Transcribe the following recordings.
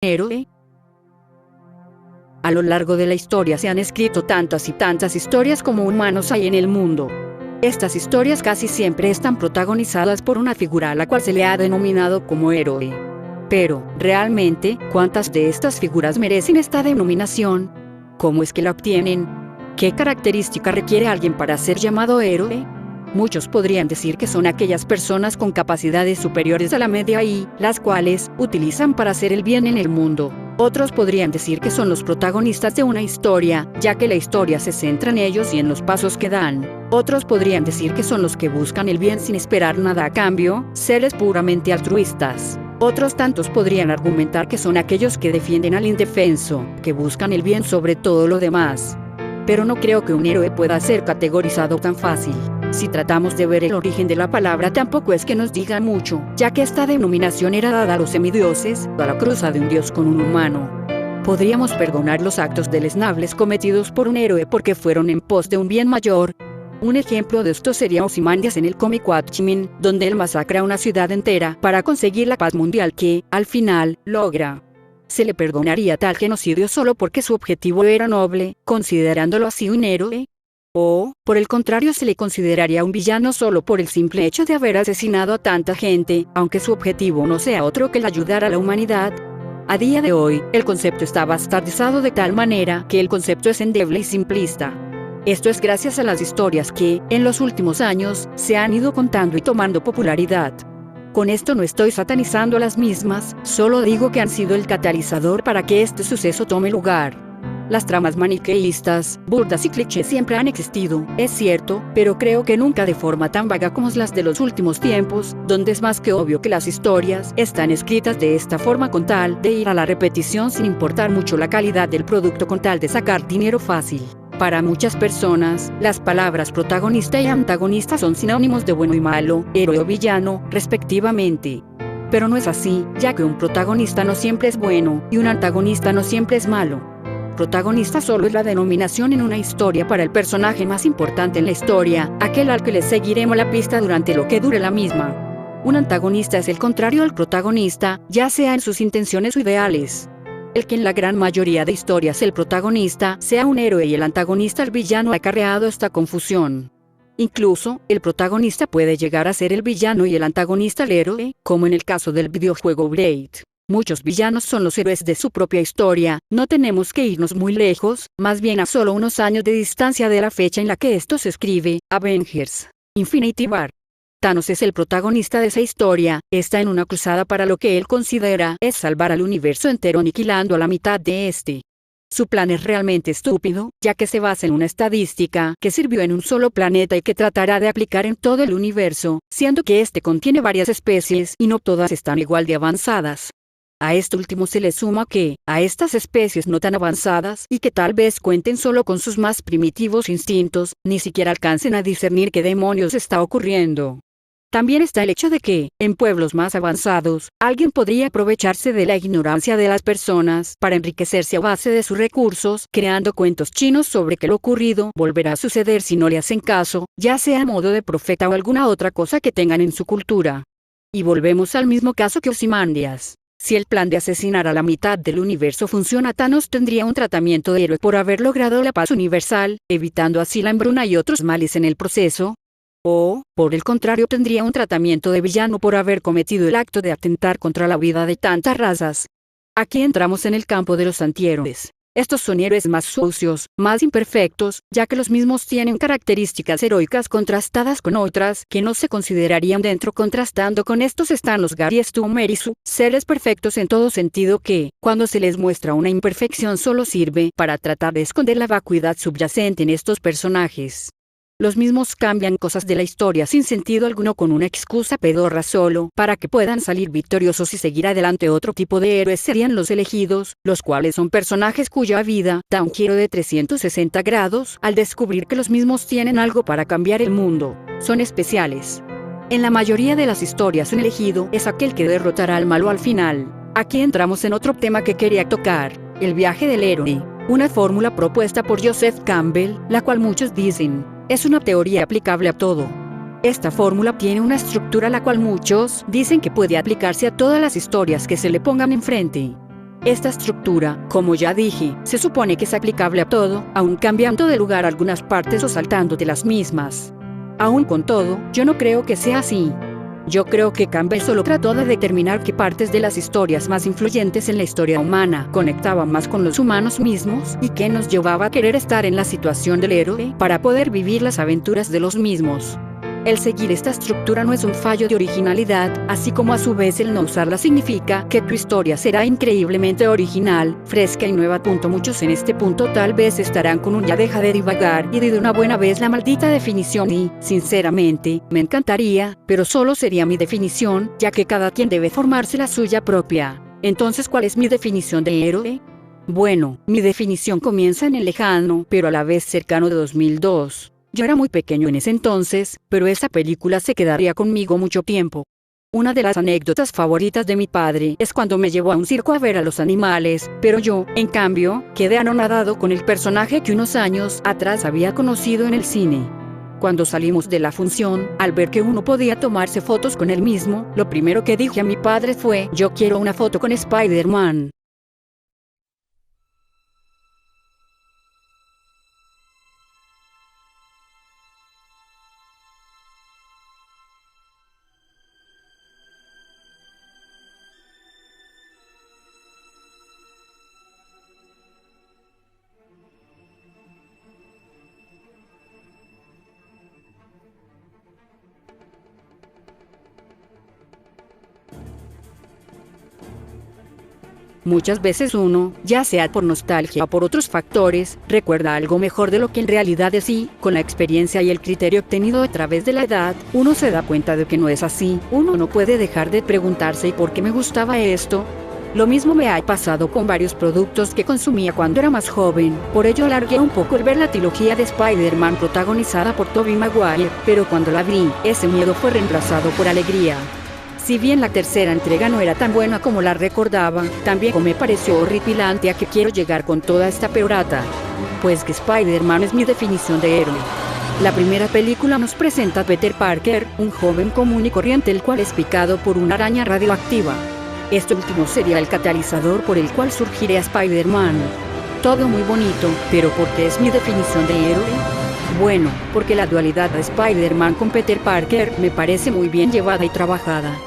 héroe. A lo largo de la historia se han escrito tantas y tantas historias como humanos hay en el mundo. Estas historias casi siempre están protagonizadas por una figura a la cual se le ha denominado como héroe. Pero, realmente, ¿cuántas de estas figuras merecen esta denominación? ¿Cómo es que la obtienen? ¿Qué característica requiere alguien para ser llamado héroe? Muchos podrían decir que son aquellas personas con capacidades superiores a la media y las cuales utilizan para hacer el bien en el mundo. Otros podrían decir que son los protagonistas de una historia, ya que la historia se centra en ellos y en los pasos que dan. Otros podrían decir que son los que buscan el bien sin esperar nada a cambio, seres puramente altruistas. Otros tantos podrían argumentar que son aquellos que defienden al indefenso, que buscan el bien sobre todo lo demás. Pero no creo que un héroe pueda ser categorizado tan fácil. Si tratamos de ver el origen de la palabra, tampoco es que nos diga mucho, ya que esta denominación era dada a los semidioses, a la cruza de un dios con un humano. Podríamos perdonar los actos deleznables cometidos por un héroe porque fueron en pos de un bien mayor. Un ejemplo de esto sería Ozymandias en el cómic Watchmen, donde él masacra a una ciudad entera para conseguir la paz mundial que, al final, logra. ¿Se le perdonaría tal genocidio solo porque su objetivo era noble, considerándolo así un héroe? ¿O, por el contrario, se le consideraría un villano solo por el simple hecho de haber asesinado a tanta gente, aunque su objetivo no sea otro que el ayudar a la humanidad? A día de hoy, el concepto está bastardizado de tal manera que el concepto es endeble y simplista. Esto es gracias a las historias que, en los últimos años, se han ido contando y tomando popularidad. Con esto no estoy satanizando a las mismas, solo digo que han sido el catalizador para que este suceso tome lugar. Las tramas maniqueístas, burdas y clichés siempre han existido, es cierto, pero creo que nunca de forma tan vaga como las de los últimos tiempos, donde es más que obvio que las historias están escritas de esta forma con tal de ir a la repetición sin importar mucho la calidad del producto con tal de sacar dinero fácil. Para muchas personas, las palabras protagonista y antagonista son sinónimos de bueno y malo, héroe o villano, respectivamente. Pero no es así, ya que un protagonista no siempre es bueno, y un antagonista no siempre es malo. Protagonista solo es la denominación en una historia para el personaje más importante en la historia, aquel al que le seguiremos la pista durante lo que dure la misma. Un antagonista es el contrario al protagonista, ya sea en sus intenciones o ideales. El que en la gran mayoría de historias el protagonista sea un héroe y el antagonista el villano ha acarreado esta confusión. Incluso, el protagonista puede llegar a ser el villano y el antagonista el héroe, como en el caso del videojuego Blade. Muchos villanos son los héroes de su propia historia, no tenemos que irnos muy lejos, más bien a solo unos años de distancia de la fecha en la que esto se escribe, Avengers, Infinity War. Thanos es el protagonista de esa historia, está en una cruzada para lo que él considera es salvar al universo entero aniquilando a la mitad de este. Su plan es realmente estúpido, ya que se basa en una estadística que sirvió en un solo planeta y que tratará de aplicar en todo el universo, siendo que este contiene varias especies y no todas están igual de avanzadas. A esto último se le suma que, a estas especies no tan avanzadas y que tal vez cuenten solo con sus más primitivos instintos, ni siquiera alcancen a discernir qué demonios está ocurriendo. También está el hecho de que, en pueblos más avanzados, alguien podría aprovecharse de la ignorancia de las personas para enriquecerse a base de sus recursos, creando cuentos chinos sobre que lo ocurrido volverá a suceder si no le hacen caso, ya sea a modo de profeta o alguna otra cosa que tengan en su cultura. Y volvemos al mismo caso que Ozymandias. Si el plan de asesinar a la mitad del universo funciona, Thanos tendría un tratamiento de héroe por haber logrado la paz universal, evitando así la hambruna y otros males en el proceso. O, por el contrario, tendría un tratamiento de villano por haber cometido el acto de atentar contra la vida de tantas razas. Aquí entramos en el campo de los antihéroes. Estos son héroes más sucios, más imperfectos, ya que los mismos tienen características heroicas contrastadas con otras que no se considerarían dentro. Contrastando con estos están los Gary Stumerisu, seres perfectos en todo sentido que, cuando se les muestra una imperfección solo sirve para tratar de esconder la vacuidad subyacente en estos personajes. Los mismos cambian cosas de la historia sin sentido alguno con una excusa pedorra solo para que puedan salir victoriosos y seguir adelante. Otro tipo de héroes serían los elegidos, los cuales son personajes cuya vida da un giro de 360 grados al descubrir que los mismos tienen algo para cambiar el mundo. Son especiales. En la mayoría de las historias un elegido es aquel que derrotará al malo al final. Aquí entramos en otro tema que quería tocar, el viaje del héroe, una fórmula propuesta por Joseph Campbell, la cual muchos dicen es una teoría aplicable a todo. Esta fórmula tiene una estructura la cual muchos dicen que puede aplicarse a todas las historias que se le pongan enfrente. Esta estructura, como ya dije, se supone que es aplicable a todo, aun cambiando de lugar algunas partes o saltando de las mismas. Aún con todo, yo no creo que sea así. Yo creo que Campbell solo trató de determinar qué partes de las historias más influyentes en la historia humana conectaban más con los humanos mismos y qué nos llevaba a querer estar en la situación del héroe para poder vivir las aventuras de los mismos. El seguir esta estructura no es un fallo de originalidad, así como a su vez el no usarla significa que tu historia será increíblemente original, fresca y nueva. Muchos en este punto tal vez estarán con un ya deja de divagar y de una buena vez la maldita definición y, sinceramente, me encantaría, pero solo sería mi definición, ya que cada quien debe formarse la suya propia. Entonces, ¿cuál es mi definición de héroe? Bueno, mi definición comienza en el lejano, pero a la vez cercano de 2002. Yo era muy pequeño en ese entonces, pero esa película se quedaría conmigo mucho tiempo. Una de las anécdotas favoritas de mi padre es cuando me llevó a un circo a ver a los animales, pero yo, en cambio, quedé anonadado con el personaje que unos años atrás había conocido en el cine. Cuando salimos de la función, al ver que uno podía tomarse fotos con él mismo, lo primero que dije a mi padre fue: yo quiero una foto con Spider-Man. Muchas veces uno, ya sea por nostalgia o por otros factores, recuerda algo mejor de lo que en realidad es y, con la experiencia y el criterio obtenido a través de la edad, uno se da cuenta de que no es así. Uno no puede dejar de preguntarse ¿y por qué me gustaba esto? Lo mismo me ha pasado con varios productos que consumía cuando era más joven, por ello alargué un poco el ver la trilogía de Spider-Man protagonizada por Tobey Maguire, pero cuando la vi, ese miedo fue reemplazado por alegría. Si bien la tercera entrega no era tan buena como la recordaba, también me pareció horripilante a que quiero llegar con toda esta peorata. Pues que Spider-Man es mi definición de héroe. La primera película nos presenta a Peter Parker, un joven común y corriente el cual es picado por una araña radioactiva. Este último sería el catalizador por el cual surgiría Spider-Man. Todo muy bonito, pero ¿por qué es mi definición de héroe? Bueno, porque la dualidad de Spider-Man con Peter Parker me parece muy bien llevada y trabajada.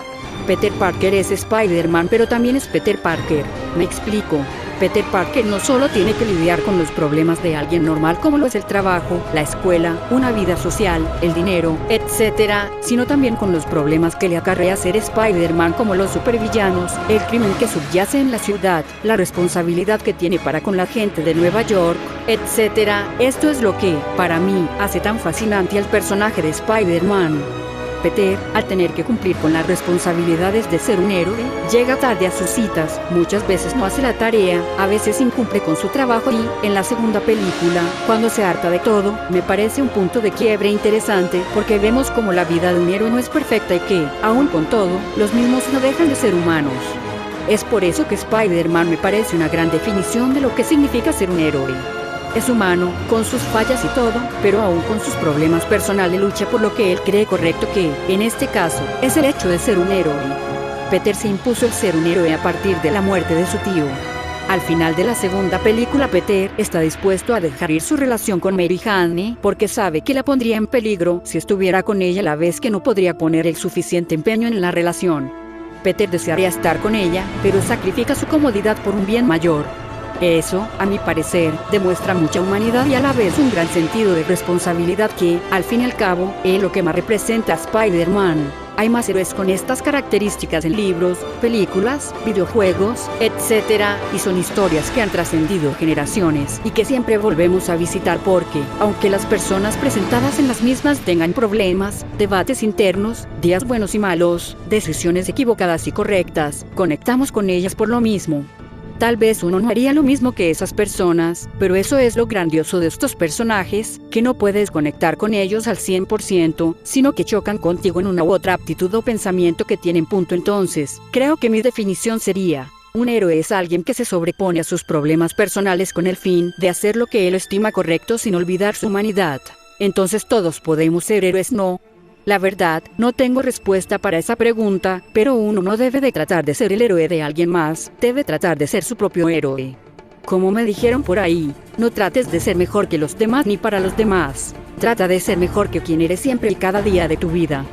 Peter Parker es Spider-Man, pero también es Peter Parker. Me explico. Peter Parker no solo tiene que lidiar con los problemas de alguien normal como lo es el trabajo, la escuela, una vida social, el dinero, etc., sino también con los problemas que le acarrea ser Spider-Man como los supervillanos, el crimen que subyace en la ciudad, la responsabilidad que tiene para con la gente de Nueva York, etc. Esto es lo que, para mí, hace tan fascinante al personaje de Spider-Man. Peter, al tener que cumplir con las responsabilidades de ser un héroe, llega tarde a sus citas, muchas veces no hace la tarea, a veces incumple con su trabajo y, en la segunda película, cuando se harta de todo, me parece un punto de quiebre interesante porque vemos como la vida de un héroe no es perfecta y que, aún con todo, los mismos no dejan de ser humanos. Es por eso que Spider-Man me parece una gran definición de lo que significa ser un héroe. Es humano, con sus fallas y todo, pero aún con sus problemas personales lucha por lo que él cree correcto que, en este caso, es el hecho de ser un héroe. Peter se impuso el ser un héroe a partir de la muerte de su tío. Al final de la segunda película Peter está dispuesto a dejar ir su relación con Mary Jane porque sabe que la pondría en peligro si estuviera con ella a la vez que no podría poner el suficiente empeño en la relación. Peter desearía estar con ella, pero sacrifica su comodidad por un bien mayor. Eso, a mi parecer, demuestra mucha humanidad y a la vez un gran sentido de responsabilidad que, al fin y al cabo, es lo que más representa a Spider-Man. Hay más héroes con estas características en libros, películas, videojuegos, etc. y son historias que han trascendido generaciones y que siempre volvemos a visitar porque, aunque las personas presentadas en las mismas tengan problemas, debates internos, días buenos y malos, decisiones equivocadas y correctas, conectamos con ellas por lo mismo. Tal vez uno no haría lo mismo que esas personas, pero eso es lo grandioso de estos personajes, que no puedes conectar con ellos al 100%, sino que chocan contigo en una u otra aptitud o pensamiento que tienen. Entonces, creo que mi definición sería: un héroe es alguien que se sobrepone a sus problemas personales con el fin de hacer lo que él estima correcto sin olvidar su humanidad. Entonces todos podemos ser héroes, ¿no? La verdad, no tengo respuesta para esa pregunta, pero uno no debe de tratar de ser el héroe de alguien más, debe tratar de ser su propio héroe. Como me dijeron por ahí, no trates de ser mejor que los demás ni para los demás. Trata de ser mejor que quien eres siempre y cada día de tu vida.